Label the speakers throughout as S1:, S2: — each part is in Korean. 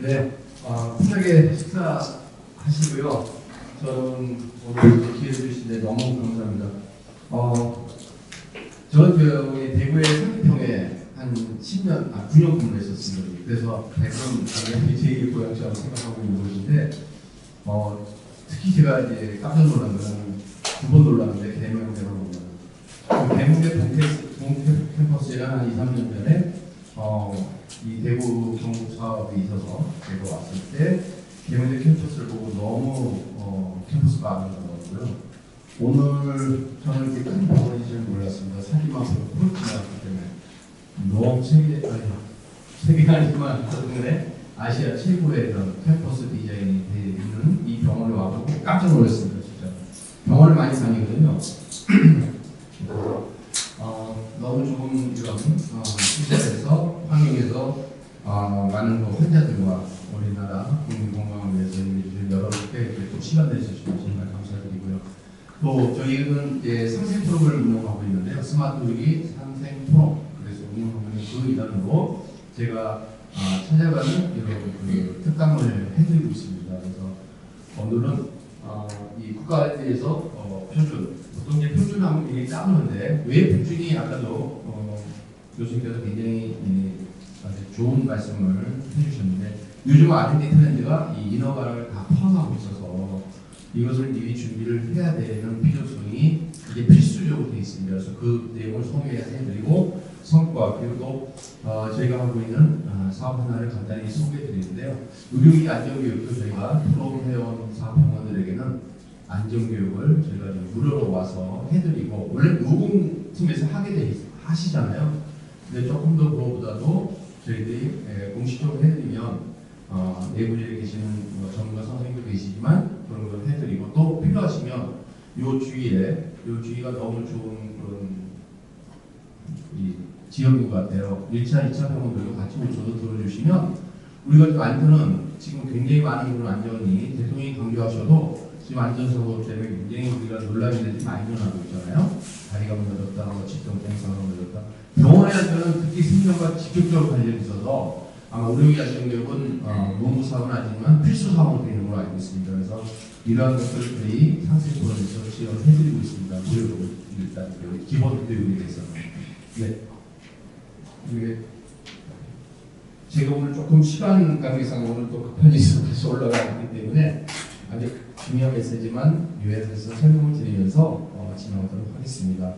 S1: 네, 편하게 식사하시고요. 저는 오늘 기회 주신데 너무 감사합니다. 저는 우리 대구의 상평에 한 10년, 9년 근무했었습니다. 그래서 대구는 제2의 고향처럼 생각하고 있는 곳인데, 특히 제가 이제 깜짝 놀란 거는 두 번 놀랐는데, 개명대로 놀랐는데, 개명대 동캠퍼스에 한 2, 3년 전에, 이 대구 경북 사업이 있어서 대구 왔을 때 개명대 캠퍼스를 보고 너무 캠퍼스가 아름다웠고요. 오늘 저는 이렇게 큰 병원인 줄 몰랐습니다. 사기만 보고 지나갔기 때문에 너무 세계 아니지만 저번에 아시아 최고의 그런 캠퍼스 디자인이 되어 있는 이 병원을 와보고 깜짝 놀랐습니다. 진짜 병원을 많이 다니거든요. 너무 좋은 이런 시설에서 환경에서 많은 환자들과 우리나라 국민 건강을 위해서 여러분께 또 시간 내주셔서 정말 감사드리고요. 또 저희는 이제 상생 프로그램을 운영하고 있는데요. 스마트 의료 상생 프로 그래서 운영하고 있는 그 일환으로 제가 찾아가는 이런 특강을 해드리고 있습니다. 그래서 오늘은 이 국가에 대해서 표준 보통 이제 표준하면 굉장히 따르는데 왜 표준이 아까도 교수님께서 굉장히 아주 좋은 말씀을 해주셨는데 요즘 R&D 트렌드가 이 인허가를 다 포함하고 있어서 이것을 미리 준비를 해야 되는 필요성이 이제 필수적으로 되어 있습니다. 그래서 그 내용을 소개해드리고 성과 그리고 또 저희가 하고 있는 사업 하나를 간단히 소개해드리는데요. 의료기 안전교육도 저희가 프로그램 회원 사업병원들에게는 안전교육을 저희가 무료로 와서 해드리고 원래 노공팀에서 하시잖아요. 근데 조금 더 그거보다도 저희들이 공식적으로 해드리면 내부에 계시는 전문가 선생님도 계시지만 그런 걸 해드리고 또 필요하시면 요 주위가 너무 좋은 그런 지역인 것 같아요. 1차, 2차 병원들도 같이 오셔서 들어주시면 우리가 안전은 지금 굉장히 많은 그런 안전이 대통령이 강조하셔도 지금 안전사고 때문에 굉장히 우리가 놀라는 일들이 많이 일어나고 있잖아요. 다리가 무너졌다, 직동공사가 무너졌다. 병원의 안전은 특히 생명과 직접적으로 관련이 있어서 아마 의료기 안전교육은 의무사업은 아니지만 필수사업으로 되는 걸로 알고 있습니다. 그래서 이러한 것들을 저희 상생프로에서 지원해드리고 있습니다. 무료로 일단 기본 교육에 대해서는. 네. 이게 제가 오늘 조금 시간 관계상 오늘 또 급한 일이 있어서 올라가기 때문에 아직 중요한 메시지만 요약해서 설명을 드리면서 진행하도록 하겠습니다.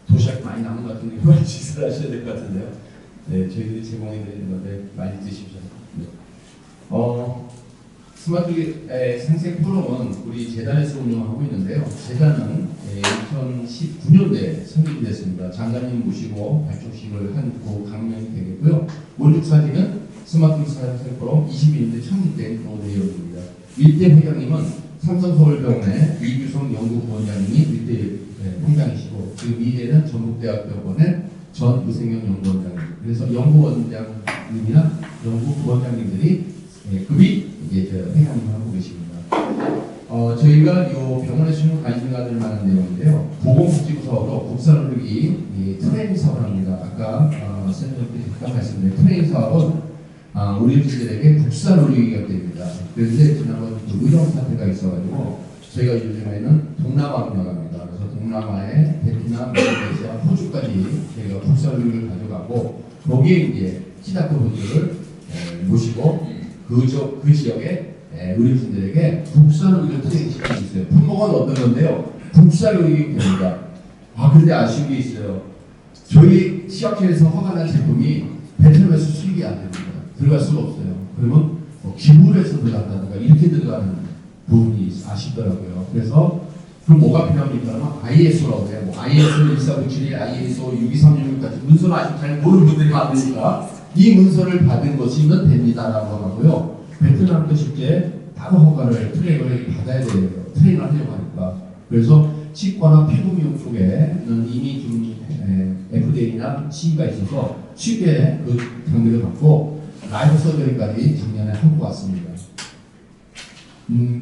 S1: 도시락 많이 남은 것 같은데 이거 식사를 하셔야 될 것 같은데요. 네, 저희들이 제공해 드리는 건데 많이 드십시오. 네. 스마트 상생 포럼은 우리 재단에서 운영하고 있는데요. 재단은 2019년도에 설립이 됐습니다. 장관님 모시고 발족식을 한 그 강연이 되겠고요. 원칙사진은 스마트 상생 포럼 22년도에 창립된 노래입니다. 일대 회장님은 삼성서울병원의 이규성 연구부원장님이 일대 회장이시고 그 미래는 전북대학병원의 전의생명 연구원장님. 그래서 연구원장님이나 연구부원장님들이 급이 이제 회장님을 하고 계십니다. 저희가 이 병원에 수용 관심 가질 만한 내용인데요. 보건복지부 사업으로 국산의료기 트레이닝 사업을 합니다. 아까 선생님께 잠깐 말씀드린 트레이닝 사업은 의료진들에게 국산 의료기가 됩니다. 그런데 지난번 의료 사태가 있어가지고 저희가 요즘에는 동남아 운영합니다. 그래서 동남아의 베트남, 말레이시아, 호주까지 저희가 국산 의료기를 가져가고 거기에 이제 시다크 분들을 모시고 그 지역에 의료진들에게 국산 의료 트레이닝 시키고 있어요. 품목은 어떤 건데요? 국산 의료기입니다. 그런데 아쉬운 게 있어요. 저희 시약처에서 허가난 제품이 베트남에서 수입이 안 됩니다. 들어갈 수가 없어요. 그러면 기물에서 들어간다든가 이렇게 들어가는 부분이 아쉽더라고요. 그래서 그럼 뭐가 필요합니까? 그러면 ISO라고 해요. ISO 14971, ISO 62366까지 문서는 아직 잘 모르는 분들이 많으니까 이 문서를 받은 것이면 됩니다라고 하고요. 베트남도 실제 따로 허가를 트레이닝을 받아야 돼요. 트레이닝을 하려고 하니까. 그래서 치과나 피부미용 쪽에는 이미 좀 FDA나 CE가 있어서 쉽게 그 장비를 받고 라이프 서저리까지 작년에 하고 왔습니다.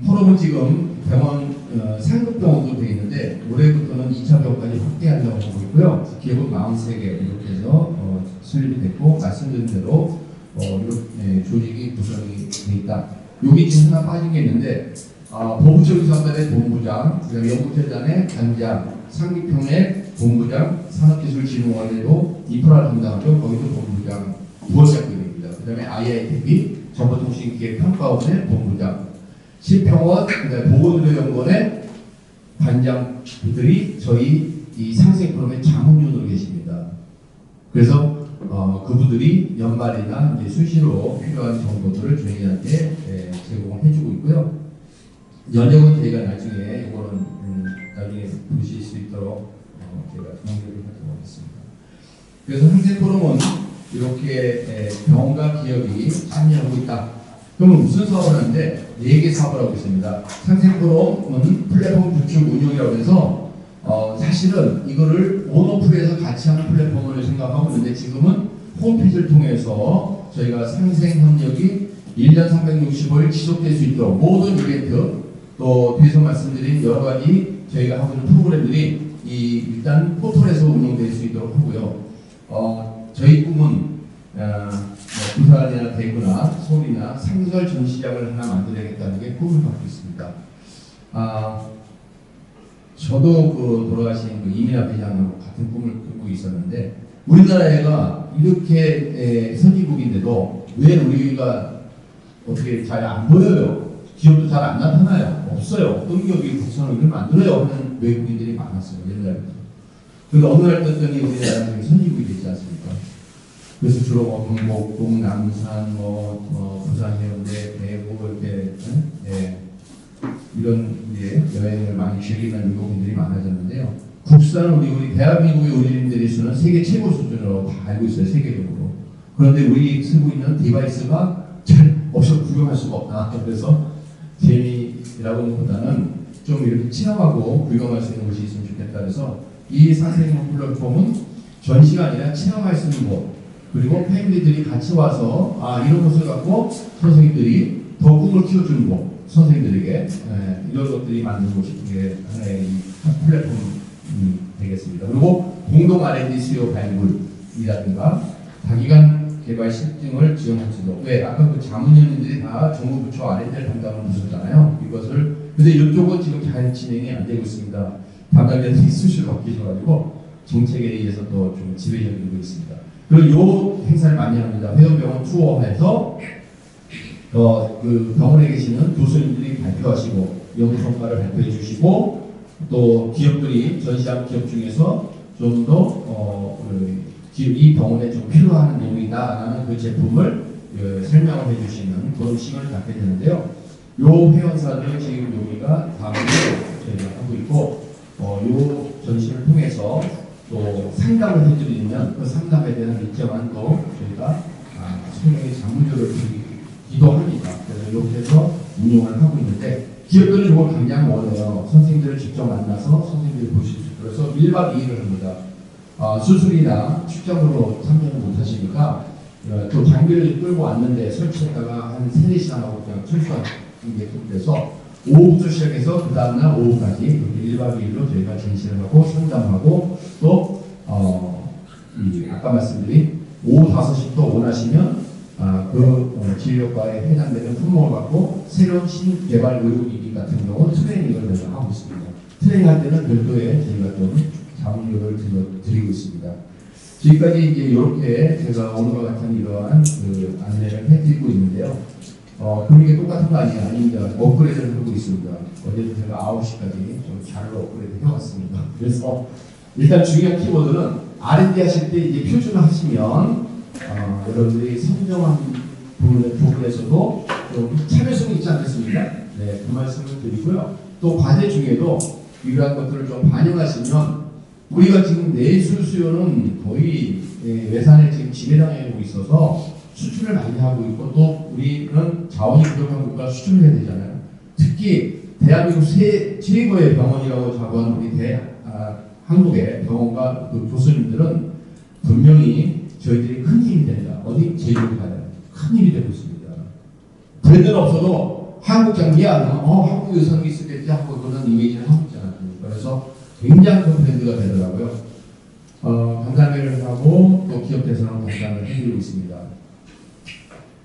S1: 포럼은 지금 병원 상급병원도 되어 있는데 올해부터는 2차 병원까지 확대하려고 하고 있고요. 기업은 43개 이렇게 해서 설립이 됐고 말씀드린 대로 이런 조직이 구성이 돼 있다. 여기 지금 하나 빠진 게 있는데 보부처리상단의 본부장, 그다음에 연구재단의 단장, 상기평의 본부장, 산업기술진흥원에도 인프라 담당하죠. 거기도 본부장 부원장급입니다. 그다음에 IITB 정보통신기획평가원의 본부장, 시평원, 그다음에 보건의료연구원의 관장들이 저희 이 상생 프로그램의 자문위원으로 계십니다. 그래서 그분들이 연말이나 이제 수시로 필요한 정보들을 저희한테 제공을 해주고 있고요. 연령은 저희가 나중에 이거는 나중에 보실 수 있도록 제가 공개를 하도록 하겠습니다. 그래서 상생 포럼은 이렇게 병원과 기업이 참여하고 있다. 그러면 무슨 사업을 하는데 4개 사업을 하고 있습니다. 상생 포럼은 플랫폼 구축 운영이라고 해서 사실은 이거를 온오프에서 같이 하는 플랫폼을 생각하고 있는데 지금은 홈페이지를 통해서 저희가 상생 협력이 1년 365일 지속될 수 있도록 모든 이벤트 또 뒤에서 말씀드린 여러 가지 저희가 하고 있는 프로그램들이 일단 포털에서 운영될 수 있도록 하고요. 저희 꿈은 부산이나 대구나 서울이나 상설 전시장을 하나 만들어야겠다는 게 꿈을 갖고 있습니다. 저도 돌아가신 이민아 회장하고 같은 꿈을 꾸고 있었는데 우리나라가 이렇게 선진국인데도 왜 우리가 어떻게 잘 안 보여요? 기업도 잘 안 나타나요? 없어요. 어떤 기업이 국산업을 만들어요? 하는 외국인들이 많았어요. 옛날부터. 그런데 어느 날 떴더니 우리나라는 선진국이 되지 않습니까? 그래서 주로 경복궁, 남산, 부산 해운대, 대구 이렇게 이런 여행을 많이 즐기는 외국인들이 많아졌는데요. 국산은 우리 대한민국의 의료인들의 수는 세계 최고 수준으로 다 알고 있어요. 세계적으로. 그런데 우리 쓰고 있는 디바이스가 잘 없어 구경할 수가 없다. 그래서 재미라고 보다는 좀 이렇게 체험하고 구경할 수 있는 곳이 있으면 좋겠다. 그래서 이 상생 플랫폼은 전시가 아니라 체험할 수 있는 곳, 그리고 패밀리들이 같이 와서 이런 것을 갖고 선생님들이 더 꿈을 키워주는 곳, 선생님들에게 이런 것들이 만드는 곳이 하나의 플랫폼이 되겠습니다. 그리고 공동 R&D 수요 발굴이라든가 단기간 개발 실증을 지원할 수도. 왜? 아까 그 자문위원님들이 다 정부 부처 R&D를 담당을 하셨잖아요. 이것을. 근데 이쪽은 지금 잘 진행이 안 되고 있습니다. 담당자들이 수시로 바뀌셔가지고 정책에 의해서 또 좀 지배적이고 있습니다. 그리고 이 행사를 많이 합니다. 회원병원 투어해서 그 병원에 계시는 교수님들이 발표하시고 연구 성과를 발표해 주시고 또 기업들이 전시한 기업 중에서 좀 더 이 병원에 좀 필요한 내용이다라는 그 제품을 설명을 해주시는 그런 시간을 갖게 되는데요. 요 회원사들 지금 여기가 다음에 저희가 하고 있고 요 전시를 통해서 또 상담을 해드리면 그 상담에 대한 일정한 또 저희가 소명의 자문료를 드리기도 합니다. 그래서 이렇게 해서 운영을 하고 있는데 기업들은 이걸 굉장히 원해요. 선생님들을 직접 만나서 선생님들을 보실 수 있고 그래서 1박 2일을 합니다. 수술이나 출장으로 참여를 못 하시니까 또 장비를 끌고 왔는데 설치했다가 한 3-4시간 하고 그냥 철수하는 게 돼서 오후부터 시작해서 그 다음날 오후까지 그렇게 1박 2일로 저희가 전시를 하고 상담하고 또 아까 말씀드린 오후 5시부터 원하시면 진료과에 해당되는 품목을 받고 새로운 신개발 의료기기 같은 경우는 트레이닝을 저희가 하고 있습니다. 트레이닝할 때는 별도의 저희가 좀 자문료를 드리고 있습니다. 지금까지 이제 이렇게 제가 오늘과 같은 이러한 안내를 해드리고 있는데요. 그럼 이게 똑같은 거 아니에요? 아닙니다. 업그레이드를 하고 있습니다. 어제도 제가 9시까지 좀 잘 업그레이드 해왔습니다. 그래서 일단 중요한 키워드는 R&D 하실 때 이제 표준을 하시면 여러분들이 선정한 부분에서도 좀 참여성이 있지 않겠습니까? 네, 그 말씀을 드리고요. 또 과제 중에도 이러한 것들을 좀 반영하시면 우리가 지금 내수 수요는 거의 외산에 지금 지배당하고 있어서 수출을 많이 하고 있고 또 우리는 자원이 부족한 국가 수출을 해야 되잖아요. 특히 대한민국 최고의 병원이라고 자부하는 우리 한국의 병원과 그 교수님들은 분명히 저희들이 큰 힘이 된다. 어디? 제주도 가요. 큰 힘이 되고 있습니다. 브랜드는 없어도 한국 장비야. 한국 의사는 있었겠지 하고 그런 이미지를 하고 있잖아요. 그래서 굉장히 큰 브랜드가 되더라고요. 간담회를 하고 또 기업 대선을 간담회를 해드리고 있습니다.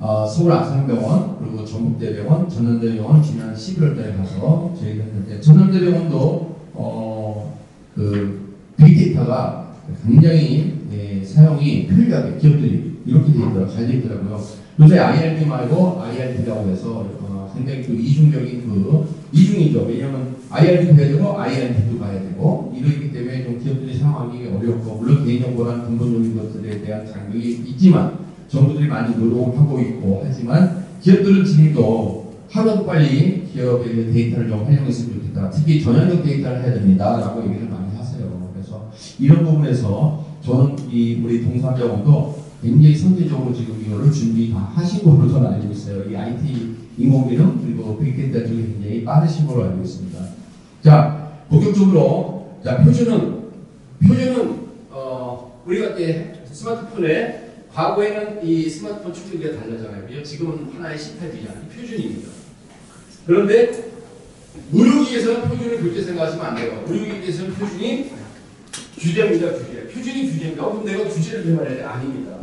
S1: 서울 아산병원 그리고 전북대병원, 전남대병원 지난 11월달에 가서 저희가 했는데 전남대병원도 그 빅데이터가 굉장히 사용이 편리하게 기업들이 이렇게 돼 있더라고요. 잘 돼 있더라고요. 요새 IRB 말고 IRP라고 해서 상당히 그 이중이죠. 왜냐하면 IRB도 해야 되고 IRP도 가야 되고 이러기 때문에 좀 기업들이 사용하기 어렵고 물론 개인정보라는 근본적인 것들에 대한 장벽이 있지만 정부들이 많이 노력을 하고 있고 하지만 기업들은 지금도 하루도 빨리 기업의 데이터를 좀 활용했으면 좋겠다. 특히 전형적 데이터를 해야 됩니다라고 얘기를 많이 하세요. 그래서 이런 부분에서 저는 우리 동산병원도 굉장히 선제적으로 지금 이거를 준비 다 하신 걸로 저는 알고 있어요. 이 IT 인공지능 그리고 빅데이터 쪽에 굉장히 빠르신 걸로 알고 있습니다. 자, 본격적으로 자 표준은 우리가 스마트폰에 과거에는 이 스마트폰 충전기가 달라잖아요. 그죠? 지금은 하나의 18기냐 표준입니다. 그런데 의료기에서는 표준을 그렇게 생각하시면 안 돼요. 의료기에서는 표준이 규제입니다. 표준이 규제입니다. 그럼 내가 규제를 개발해야 돼? 아닙니다.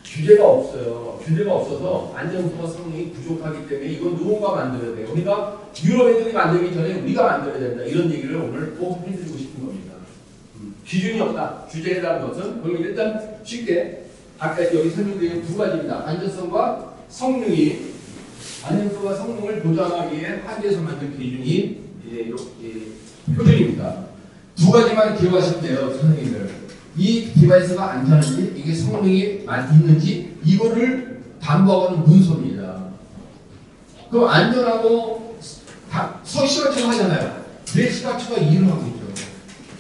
S1: 규제가 없어요. 규제가 없어서 안전성과 성능이 부족하기 때문에 이건 누군가 만들어야 돼요. 그러니까 유럽 애들이 만들기 전에 우리가 만들어야 된다. 이런 얘기를 오늘 꼭 해드리고 싶은 겁니다. 기준이 없다. 규제라는 것은 그럼 일단 쉽게 아까 여기 설명드린 두 가지입니다. 안전성과 성능을 보장하기 위해 한계에서 만든 기준이 이렇게 표준입니다. 두 가지만 기억하시면 돼요, 선생님들. 이 디바이스가 안전한지, 이게 성능이 있는지, 이거를 담보하는 문서입니다. 그럼 안전하고, 시각처가 하잖아요. 왜 시각처가 일을 하고 있죠?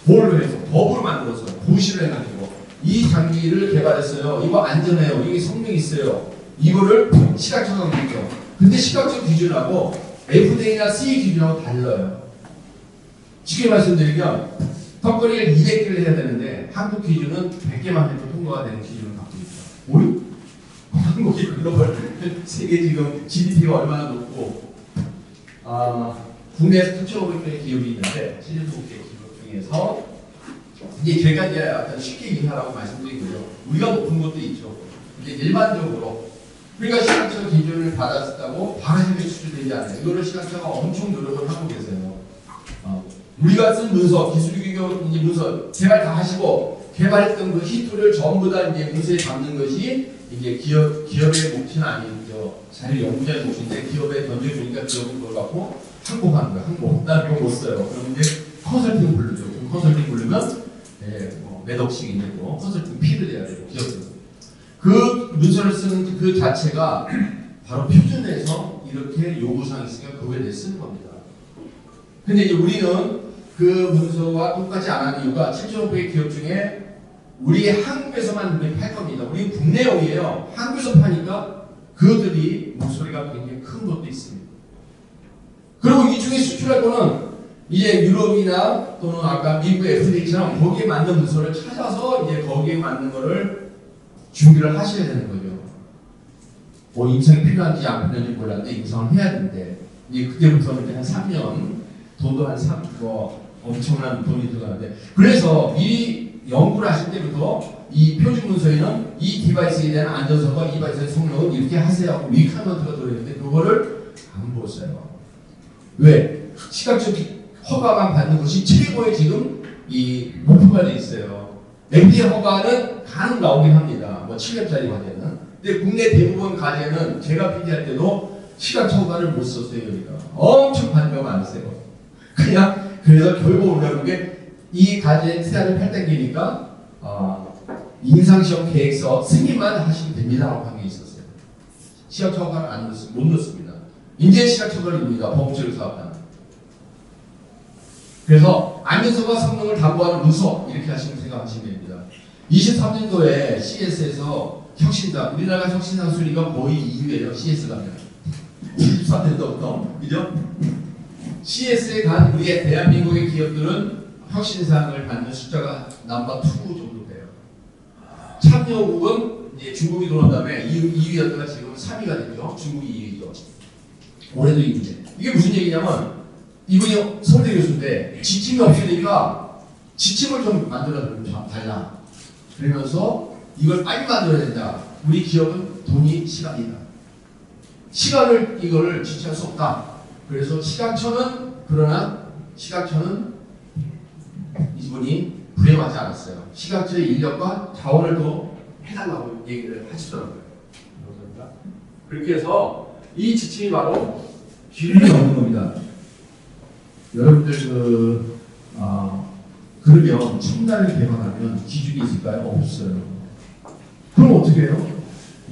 S1: 뭘로 해서? 법을 만들어서, 고시를 해가지고, 이 장비를 개발했어요. 이거 안전해요. 이게 성능이 있어요. 이거를 시각처가 하고 있죠. 근데 시각처 기준하고, FDA나 CE 기준하고 달라요. 쉽게 말씀드리면, 턱걸이를 200개를 해야 되는데 한국 기준은 100개만 해도 통과가 되는 기준을 갖고 있죠. 오이? 한국이 글로벌 세계 지금 GDP가 얼마나 높고 국내에서 9,500개의 기업이 있는데 7,500개 기업 중에서 이제 제가 이제 약간 쉽게 이해하라고 말씀드리고요. 우리가 높은 것도 있죠. 이제 일반적으로 우리가 시각처 기준을 받았다고 바로 해외 수출되지 않아요. 이거를 시각처가 엄청 노력을 하고 계세요. 우리가 쓴 문서, 기술규격 문서 개발 다 하시고 개발했던 그 히트를 전부 다 이제 문서에 담는 것이 이제 기업의 몫은 아니죠. 사실 연구자의 몫인데 기업에 던져주니까 기업은 그걸 갖고 항복하는 거야. 항복. 난 그거 못 써요. 그럼 이제 컨설팅 부르죠. 컨설팅 부르면 몇 억씩 이제 또 컨설팅 피를 내야 되고 기업들. 그 문서를 쓰는 그 자체가 바로 표준에서 이렇게 요구사항이 있으니까 그거에 대해 쓰는 겁니다. 근데 이제 우리는 그 문서와 똑같이 안 하는 이유가 7,500개 기업 중에 우리 한국에서만 우리 팔 겁니다. 우리 국내용이에요. 한국에서 파니까 그들이 목소리가 굉장히 큰 것도 있습니다. 그리고 이 중에 수출할 거는 이제 유럽이나 또는 아까 미국 FDA처럼 거기에 맞는 문서를 찾아서 이제 거기에 맞는 거를 준비를 하셔야 되는 거죠. 뭐 임상이 필요한지 안 필요한지 몰랐는데 임상을 해야 되는데 이제 그때부터는 이제 한 3년 돈도 엄청난 돈이 들어가는데 그래서 이 연구를 하실 때부터 이 표준 문서에는 이 디바이스에 대한 안전성과 이 디바이스의 성능은 이렇게 하세요. 리카먼트가 들어있는데 그거를 안 보세요. 왜? 시각적 허가만 받는 것이 최고의 지금 이 목표가 돼 있어요. FDA 허가는 간혹 나오긴 합니다. 뭐 7년짜리 과제는. 근데 국내 대부분 과제는 제가 PD할 때도 시각적 허가를 못 썼어요. 여기가 엄청 반대가 많으세요. 그냥 그래서 결국 올라오는 게 이 과제 시간을 8단계니까 임상시험 계획서 승인만 하시면 됩니다라고 한 게 있었어요. 시각적 허가는 못 넣습니다. 인제 시각적 허가입니다. 법적으로 사업하는. 그래서 안전성과 성능을 담보하는 문서 이렇게 생각하시면 됩니다. 23년도에 CS에서 혁신상, 우리나라 혁신상 순위가 거의 2위예요. CS 가면 23년도부터 그죠? CS에 간 우리의 대한민국의 기업들은 혁신상을 받는 숫자가 넘버 2 정도 돼요. 참여국은 이제 중국이 들어온 다음에 2위였다가 지금 3위가 됐죠. 중국이 2위죠. 올해도 2위인데 이게 무슨 얘기냐면 이분이 서울대 교수인데 지침이 없으니까 지침을 좀 만들어 달라. 그러면서 이걸 빨리 만들어야 된다. 우리 기업은 돈이 시간이다. 시간을 이거를 지체할 수 없다. 그래서 시각처는 이분이 불행하지 않았어요. 시각처의 인력과 자원을 더 해달라고 얘기를 하시더라고요. 그렇게 해서 이 지침이 바로 기준이 없는 겁니다. 여러분들 그러면 첨단을 개발하면 기준이 있을까요? 없어요. 그럼 어떻게 해요?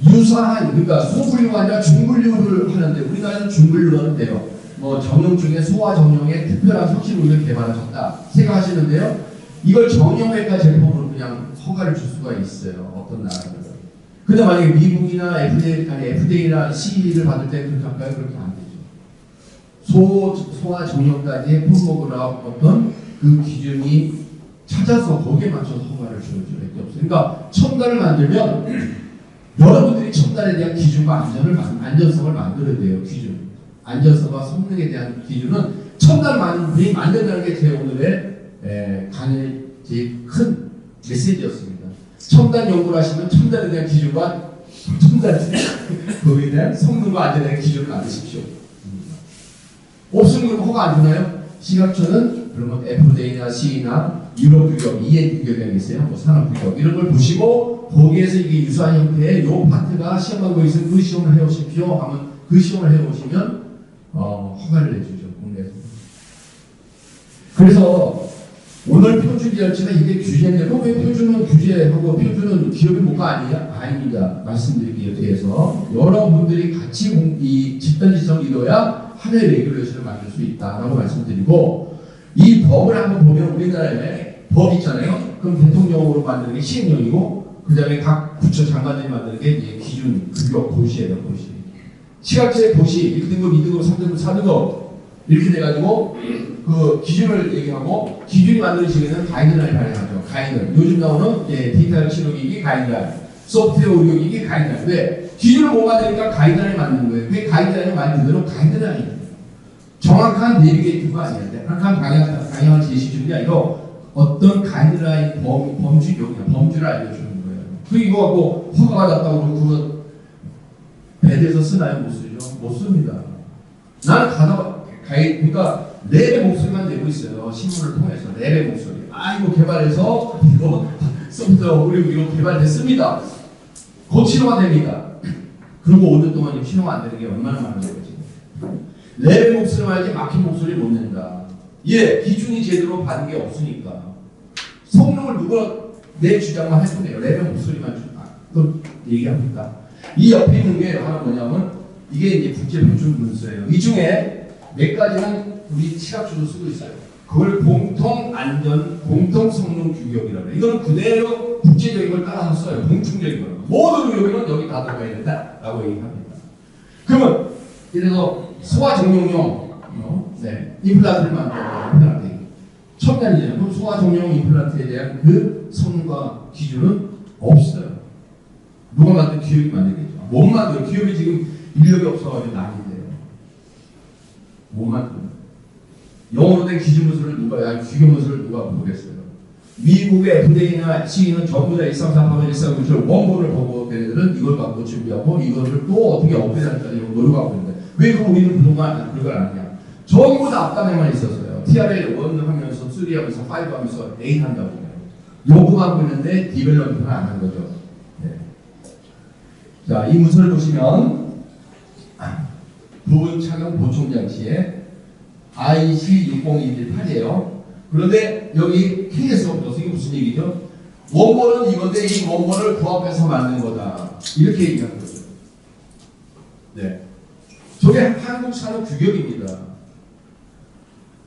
S1: 유사한, 그러니까 소분류가 아니라 중분류를 하는데 우리나라는 중분류 하는데요. 뭐 정령 중에 소와 정령의 특별한 혁신물을 개발하셨다 생각하시는데요. 이걸 정형외과 제품으로 그냥 허가를 줄 수가 있어요. 어떤 나라는. 근데 만약에 미국이나 FDA나 CE를 받을 때 그렇게 할까요? 그렇게 안 되죠. 소와 정령까지의 품목을 어떤 그 기준이 찾아서 거기에 맞춰서 허가를 줄 수밖에 없어요. 그러니까 첨단을 만들면 여러분들이 첨단에 대한 기준과 안전성을 만들어야 돼요. 기준. 안전성과 성능에 대한 기준은 첨단 만든다는 게 제 오늘의 강의의 제일 큰 메시지였습니다. 첨단 연구를 하시면 첨단에 대한 기준과 거기에 대한 성능과 안전에 대한 기준을 만드십시오. 없으면 그럼 허가 안 주나요? 시각처는 그러면 FDA나 CE나 유럽 규격, EN 규격이 있어요. 뭐 산업 규격 이런 걸 보시고 거기에서 이게 유사한 형태의 요 파트가 시험하고 있으면 그 시험을 해오십시오 하면 그 시험을 해오시면 허가를 내주죠. 국내에서. 그래서 오늘 표준 열차가 이게 규제인데도 왜 표준은 규제하고 표준은 기업의 뭐가 아니야? 아닙니다. 말씀드리기에 대해서 여러분들이 같이 이 집단지성을 이뤄야 하나의 레귤레이션을 만들 수 있다라고 말씀드리고 이 법을 한번 보면 우리나라에 법 있잖아요. 그럼 대통령으로 만드는 게 시행령이고 그 다음에 각 부처 장관들이 만드는 게 이제 기준, 규격, 고시예요. 고시. 시각처의 고시 1등급, 2등급, 3등급, 4등급 이렇게 돼가지고 그 기준을 얘기하고 기준이 만들어지는 가이드라인을 발행하죠. 가이드라인. 요즘 나오는 디지털 치료기기 가이드라인, 소프트웨어 의료기기 가이드라인. 왜? 기준을 못 만드니까 가이드라인을 만드는 거예요. 그게 가이드라인을 만든 대로 가이드라인이에요. 정확한 내비게이터가 아니야. 정확한 방향을 제시 주는 게 아니라 어떤 가이드라인 범주를 알려주는 거예요. 그 이거 갖고 허가가 났다고 그러고 그거 배드에서 쓰나요? 못 쓰죠? 못 씁니다. 나는 가다가 그러니까 랩의 목소리만 내고 있어요. 신문을 통해서 랩의 목소리. 이거 개발해서 이거 소프트웨어 그리고 이거 개발됐습니다. 곧 실효가 됩니다. 그리고 5년 동안 실효가 안 되는 게 얼마나 많은 거지. 랩의 목소리만 알지 막힌 목소리 못 낸다. 기준이 제대로 받은 게 없으니까. 성능을 누가 내 주장만 해도 돼요. 랩의 목소리만 또 얘기합니다. 이 옆에 있는 게 하나 뭐냐면 이게 이제 국제표준 문서예요. 이 중에 몇 가지는 우리 시각처도 쓰고 있어요. 그걸 공통 성능 규격이라고 해요. 이거는 그대로 국제적인 걸 따라서 써요. 공통적인 걸. 모든 의료기는 여기 다 들어가야 된다라고 얘기합니다. 그러면 이래서 소아 정형용 임플란트를 만들어요. 임플란트. 첨단이잖아요. 그럼 소아 정형용 임플란트에 대한 그 성능과 기준은 없어요. 누가 만든 기업이 만들겠죠. 못 만들어요. 기업이 지금 인력이 없어가지고 난리인데요. 못 만들어요. 영어로 된 기준 문서를 규격 문서를 누가 보겠어요. 미국의 FDA나 CE는 전부 다 134, 139를 원본을 보고 걔네들은 이걸 갖고 준비하고 이거를 또 어떻게 업그레이드할까 노력하고 있는데 왜 그럼 우리는 그동안 그걸 안 하냐. 전부 다 앞단에만 있었어요. TRL 1 하면서 3 하면서 5 하면서 8 한다고 해요. 요구하고 있는데 디벨롭మెం트는 안 한 거죠. 자, 이 문서를 보시면 부분 착용 보충 장치에 IC 60218이에요. 그런데 여기 KS가 붙어서 이게 무슨 얘기죠? 원본은 이건데 이 원본을 부합해서 만든 거다. 이렇게 얘기하는 거죠. 네. 저게 한국 산업 규격입니다.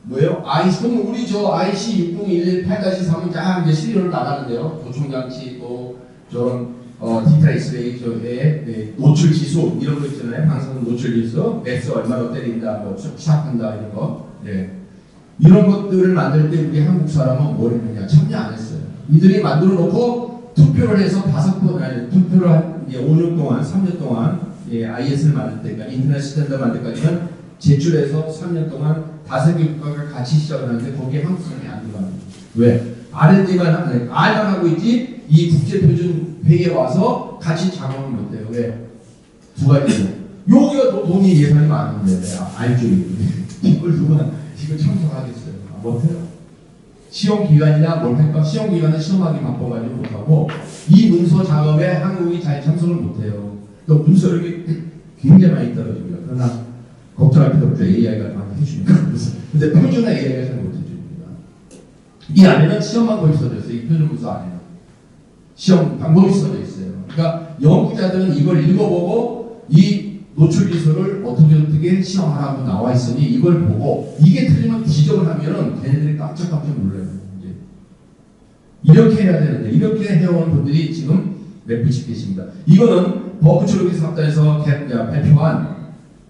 S1: 뭐예요? 그럼 우리 저 IC 60118-3은 쫙 이제 시리얼로 나가는데요. 보충 장치 또 저런 디지털 엑스레이 저의 노출 지수 이런 거 있잖아요. 방사선 노출 지수, 맥스 얼마로 때린다, 뭐 시작한다 이런 거. 이런 것들을 만들 때 우리 한국 사람은 뭘 했느냐? 참여 안 했어요. 이들이 만들어 놓고 투표를 해서 5번 투표를 한 5년 동안, 3년 동안 IS를 만들 때까지 인터넷 스탠더드 만들 때까지는 제출해서 3년 동안 5개 국가가 같이 시작을 하는데 거기에 한국 사람이 안 들어갑니다. 왜? R&D만 하고 있지 이 국제표준 회의에 와서 같이 작업을 못해요. 왜? 두 가지. 여기가 돈이 예산이 많은데 알죠? 이걸 누가 이거 참석하겠어요? 못해요. 시험 기간이나 뭘 할까? 시험 기간은 시험하기 바빠가지고 못하고 이 문서 작업에 한국이 잘 참석을 못해요. 또 문서력이 굉장히 많이 떨어집니다. 그러나 걱정할 필요 없죠. AI가 많이 해주니까. 근데 표준화 AI가 잘 못해줍니다. 이 안에는 시험만 거의 써져 있어요. 이 표준 문서 안에는 시험 방법이 써져 있어요. 그러니까 연구자들은 이걸 읽어보고 이 노출 기술을 어떻게 시험하라고 나와 있으니 이걸 보고 이게 틀리면 지적을 하면은 걔네들이 깜짝깜짝 놀라요. 이제 이렇게 해야 되는데 이렇게 해온 분들이 지금 몇분씩 계십니다. 이거는 버크철로기 사업단에서 발표한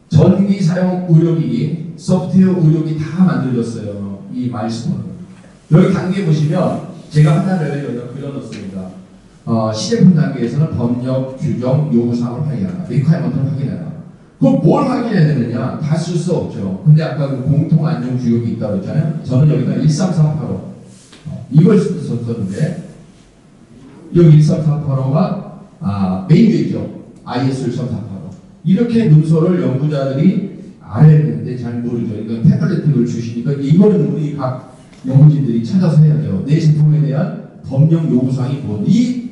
S1: 전기 사용 의료기기, 소프트웨어 의료기 다 만들어졌어요. 이 마일스톤을. 여기 단계 보시면 제가 하나를 여기다 그려놓습니다. 시제품 단계에서는 법령, 규정, 요구사항을 확인하라. 리퀘어먼트를 확인해라. 그럼 뭘 확인해야 되느냐? 다 쓸 수 없죠. 근데 아까 그 공통 안전 구역이 있다고 했잖아요. 저는 여기다 13485 이걸 썼었는데 여기 13485가 메인이죠. IS 13485 이렇게 문서를 연구자들이 알아야 되는데 잘 모르죠. 이건 태블릿을 주시니까 이거는 우리 각 연구진들이 찾아서 해야 돼요. 내 제품에 대한 법령 요구사항이 뭐니?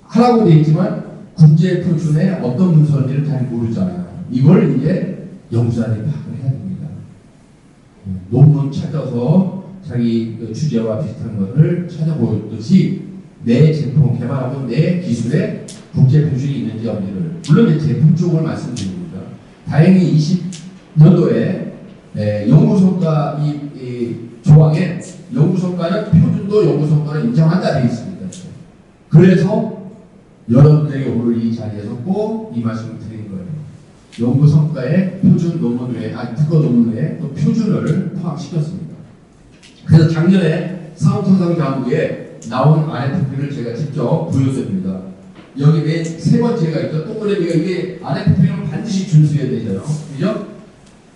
S1: 하라고 되어 있지만 국제 표준에 어떤 문서인지를 잘 모르잖아요. 이걸 이제 연구자들이 파악을 해야 됩니다. 논문 찾아서 자기 그 주제와 비슷한 것을 찾아보듯이 내 제품 개발하고 내 기술에 국제 표준이 있는지 없는지를 물론 이제 제품 쪽을 말씀드립니다. 다행히 20년도에 연구성과 이 조항에 연구성과는 표준도 연구성과를 인정한다 되어 있습니다. 그래서 여러분에게 오늘 이 자리에서 꼭 이 말씀을 드린 거예요. 연구 성과의 표준 논문 외에, 특허 논문 외에 또 표준을 포함시켰습니다. 그래서 작년에 산업통상자원부에 나온 RFP를 제가 직접 보여드립니다. 여기 맨 세 번째가 있죠. 동그라미가 이게 RFP는 반드시 준수해야 되잖아요. 그죠?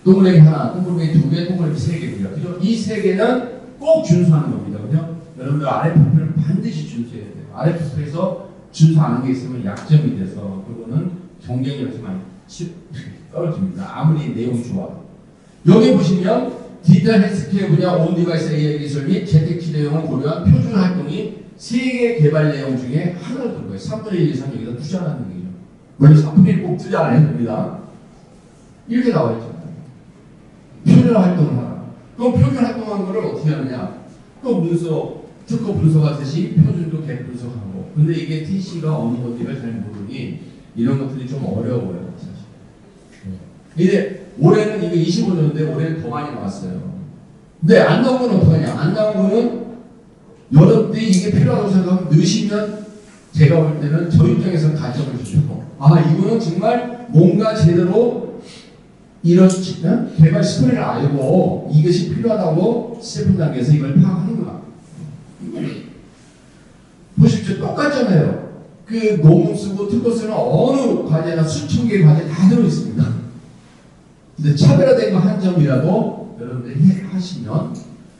S1: 동그라미 하나, 동그라미 두 개, 동그라미 세 개입니다. 그죠? 이 세 개는 꼭 준수하는 겁니다. 그죠? 여러분들 RFP를 반드시 준수해야 돼요. RFP에서 준수 안 하는 게 있으면 약점이 돼서 그거는 경쟁력에서 많이 떨어집니다. 아무리 내용이 좋아도. 여기 보시면 디지털 헬스케어 분야 온디바이스 AI 기술 및 재택치료용을 고려한 표준 활동이 3개 개발 내용 중에 하나를 든 거예요. 3분의 1 이상 여기다 투자하는 얘기죠. 원래 3분의 1 꼭 투자 안 해도 됩니다. 이렇게 나와 있잖아요. 표준 활동을 하라. 그럼 표준 활동한 거를 어떻게 하느냐? 또 문서, 특허 분석하듯이 표준도 개 분석하고. 근데 이게 TC가 어느 건지를 잘 모르니 이런 것들이 좀 어려워요. 사실. 근데 올해는 이게 25년인데 올해는 더 많이 나왔어요. 근데 안 나온 건 어떡하냐? 안 나온 거는 여러분들이 이게 필요하다고 생각하면 넣으시면 제가 볼 때는 저 입장에서는 가정을 주죠. 이거는 정말 뭔가 제대로 이런 개발 스토리를 알고 이것이 필요하다고 시제품 단계에서 이걸 파악하는구나. 보십시오. 똑같잖아요. 그 논문 쓰고 특허 쓰는 어느 과제나 수천 개의 과제 다 들어있습니다. 근데 차별화된 거 한 점이라도 여러분들이 하시면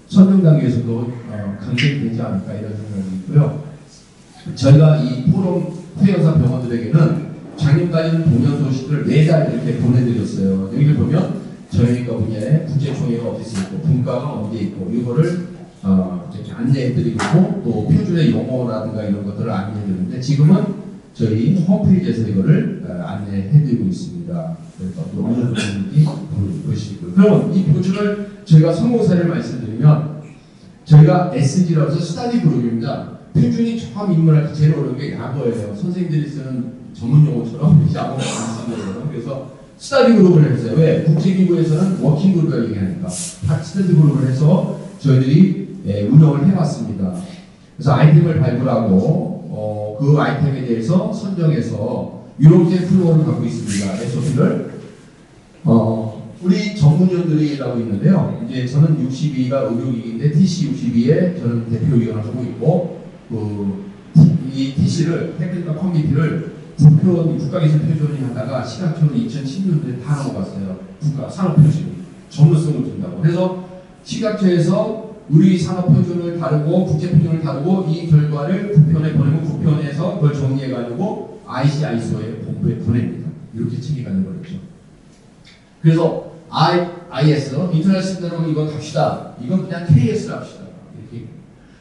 S1: 선정 단계에서도 강점이 되지 않을까 이런 생각이 있고요. 저희가 이 포럼 회원사 병원들에게는 작년까지는 동년 소식들을 매달 이렇게 보내드렸어요. 여기 보면 저희가 분야에 국제총회가 어디서 있고 분과가 어디에 있고 이거를 이렇게 안내해드리고 또 표준의 용어라든가 이런 것들을 안내해드리는데 지금은 저희 홈페이지에서 이거를 안내해드리고 있습니다. 그래서 어느 정도인지 보시고요. 그럼 이 표준을 저희가 성공 사례를 말씀드리면 저희가 SG라고 해서 스타디 그룹입니다. 표준이 처음 입문할 때 제일 어려운 게 약어예요. 선생님들이 쓰는 전문 용어처럼 약어가 안 쓰는 거예요. 그래서 스타디 그룹을 했어요. 왜? 국제기구에서는 워킹 그룹이라고 얘기하니까 스타디 그룹을 해서 저희들이 운영을 해봤습니다. 그래서 아이템을 발굴하고 그 아이템에 대해서 선정해서 이렇게 프로그램을 갖고 있습니다. SOP를 우리 전문위원들이라고 있는데요. 이제 저는 62가 의료기기인데 TC62에 저는 대표위원을 하고 있고 이 TC를 테크니컬 커뮤니티를 국가기술 표준이 하다가 시각처로 2010년도에 다 넘어갔어요. 국가 산업 표준 전문성을 준다고. 그래서 시각처에서 우리 산업 표준을 다루고 국제 표준을 다루고 이 결과를 국편에 보내면 국편에서 그걸 정리해가지고 ICISO의 본부에 보냅니다. 이렇게 체계가 되어버렸죠. 그래서 IS, 인터넷 스탠더드 이거 갑시다. 이건 그냥 KS를 합시다. 이렇게.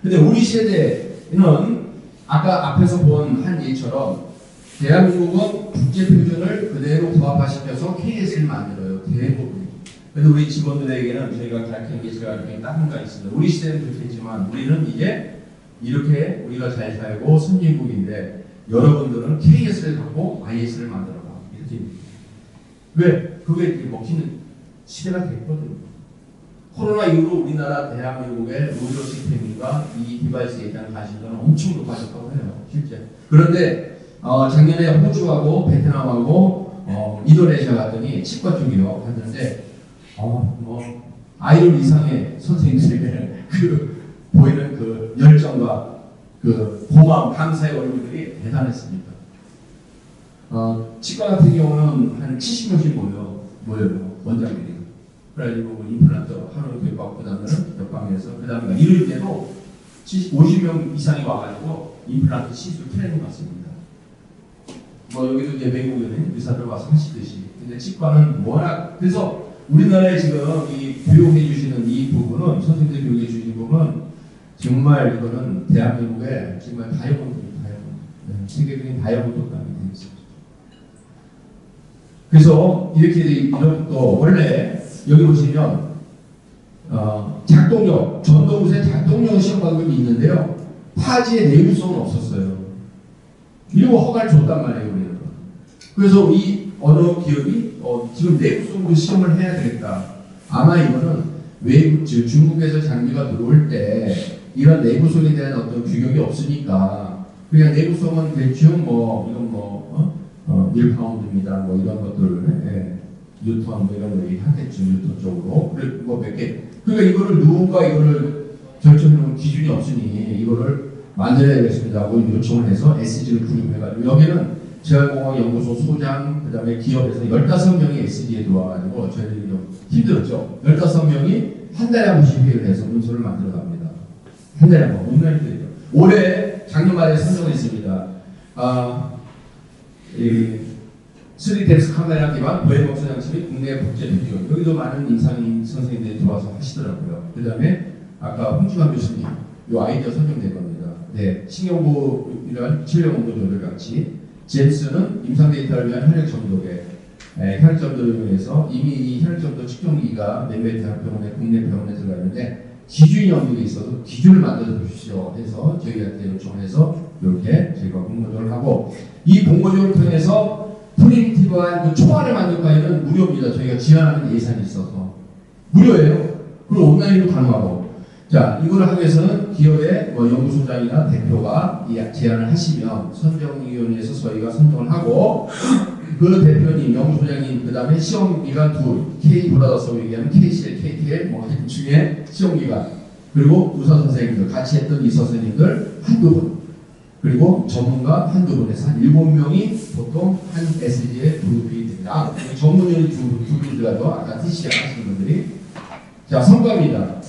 S1: 근데 우리 세대는 아까 앞에서 본 한 예처럼 대한민국은 국제 표준을 그대로 부합화시켜서 KS를 만들어요. 대부분. 근데 우리 직원들에게는 저희가 가르치는 게 제가 이렇게 딱 한가 있습니다. 우리 시대는 그렇게 했지만 우리는 이제 이렇게 우리가 잘 살고 선진국인데 여러분들은 KS를 갖고 IS를 만들어라. 이렇게. 왜? 그게 이렇게 먹히는 시대가 됐거든요. 코로나 이후로 우리나라 대한민국의 의료 시스템과 이 디바이스에 대한 관심도는 엄청 높아졌다고 해요. 실제. 그런데 작년에 호주하고 베트남하고 인도네시아 갔더니 치과 쪽이요 갔는데 아이돌 이상의 선생님들의 그 보이는 그 열정과 그 고마움, 감사의 얼굴들이 대단했습니다. 치과 같은 경우는 한 70명씩 모여요. 원장들이. 그래가지고 임플란트 하루 교육받고 그 다음에는 옆방에서 그 다음에 이럴 때도 50명 이상이 와가지고 임플란트 시술 트레이닝 받습니다. 여기도 이제 외국인 의사들 와서 하시듯이. 근데 치과는 워낙 그래서 우리나라에 지금 이 교육해 주시는 이 부분은 선생님들 교육해 주시는 부분은 정말 이거는 대한민국의 정말 다이아몬드입니다. 세계적인 다이아몬드감이 되어 있습니다. 그래서 이렇게 이런 또 원래 여기 보시면 작동력 전동무쇠 작동력 시험 방법이 있는데요. 파지의 내구성은 없었어요. 이거 허가를 줬단 말이에요. 우리는. 그래서 이 어느 기업이 지금 내구성으로 시험을 해야 되겠다. 아마 이거는 외국 중국에서 장비가 들어올 때 이런 내구성에 대한 어떤 규격이 없으니까 그냥 내구성은 대충 이런 1파운드입니다. 이런 것들 뉴턴 이런 거 얘기하겠죠. 뉴턴 쪽으로. 그리고 몇 개. 그러니까 이거를 누군가 이거를 결정해놓은 기준이 없으니 이거를 만들어야 되겠습니다 하고 요청을 해서 SG를 구입해가지고 여기는 재활공학연구소 소장 그 다음에 기업에서 15명이 SG에 들어와가지고 저희들이 좀 힘들었죠. 15명이 한 달에 한 번씩 회의를 해서 문서를 만들어 갑니다. 한 달에 한 번. 얼마나 힘들죠. 올해 작년 말에 선정했습니다. 3덱스 카메라 기반 보행목소 장치 국내 국제 대표 여기도 많은 인상인 선생님들이 들어와서 하시더라고요. 그 다음에 아까 홍지관 교수님 이 아이디어 선정된 겁니다. 네, 신경부이란 치료 온도 조절 장치, 젠스는 임상 데이터를 위한 혈액 점도계, 혈액 점도를 위해서 이미 이 혈액 점도 측정기가 몇몇 대학병원에 국내 병원에 들어가 있는데 기준이 없는 게 있어서 기준을 만들어 주십시오 해서 저희한테 요청해서 이렇게 저희가 공모전을 하고 이 공모전을 통해서 프리미티브한 그 총알을 만들 바에는 무료입니다. 저희가 지원하는 예산이 있어서 무료예요. 그리고 온라인으로 가능하고 자 이걸 하기 위해서는 기업의 연구소장이나 대표가 제안을 하시면 선정위원회에서 저희가 선정을 하고 그 대표님, 연구소장님 그 다음에 시험기관 둘 K 브라더스 얘기하면 KCL, KTL 중에 시험기관 그리고 의사 선생님들 같이 했던 이 선생님들 한두 분 그리고 전문가 한두 분에서 한 7명이 보통 한 SG에 그룹이 됩니다. 전문의원이 두 분이 들어가도 아까 TCR 하시는 분들이 자 선거입니다.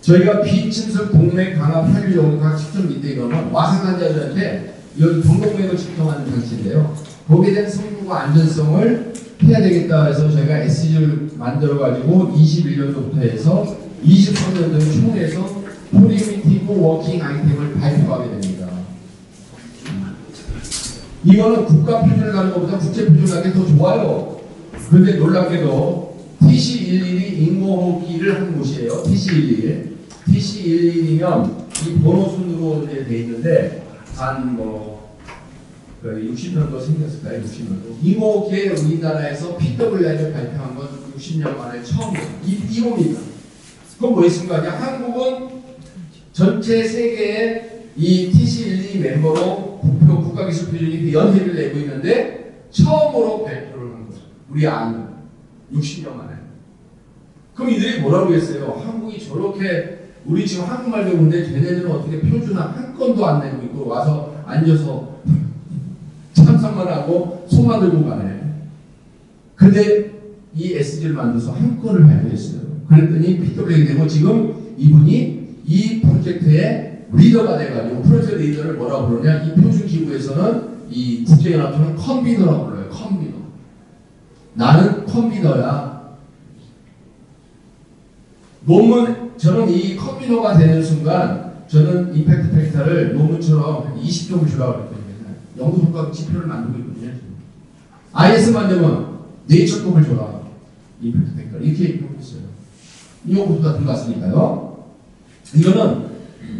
S1: 저희가 비침습 동맥 강압 혈류 영각 측정기인데 이거는 와상 환자들한테 여기 동동맥을 측정하는 장치인데요. 거기에 대한 성분과 안전성을 해야 되겠다 해서 저희가 SG를 만들어가지고 21년도부터 해서 23년도에 총회에서 프리미티브 워킹 아이템을 발표하게 됩니다. 이거는 국가 표준을 가는 것보다 국제 표준을 가는 게 더 좋아요. 그런데 놀랍게도 TC11이 인공호흡기를 한 곳이에요. TC11. TC11이면 이 번호 순으로 돼 있는데 한 60년도 생겼을까요? 60년도. 인공호흡기에 우리나라에서 PWI를 발표한 건 60년 만에 처음이에요. 이겁니다. 그건 뭐 있습니까? 한국은 전체 세계에 이 TC12 멤버로 국가기술표준이 연회를 내고 있는데 처음으로 발표를 한 거죠. 우리 아는 60년 만에. 그럼 이들이 뭐라고 했어요? 한국이 저렇게 우리 지금 한국말 배우는데 쟤네들은 어떻게 표준화 한 건도 안 내고 있고 와서 앉아서 참석만 하고 손만 들고 가네. 근데 이 SG를 만들어서 한 건을 발표했어요. 그랬더니 PW가 되고 지금 이분이 이 프로젝트에 리더가 돼가지고 프로젝트 리더를 뭐라고 부르냐? 이 표준기구에서는 이 국제연합회는 컨비너라고 불러요. 컨비너. 나는 컨비너야. 논문, 저는 이 컨비너가 되는 순간 저는 임팩트 팩터를 논문처럼 한 20점을 주라고 그랬거든요. 연구 성과 지표를 만들고 있거든요. IS 만들면 네이처급을 줘라. 임팩트 팩터. 이렇게 얘기하고 있어요. 이 연구소가 들어갔으니까요.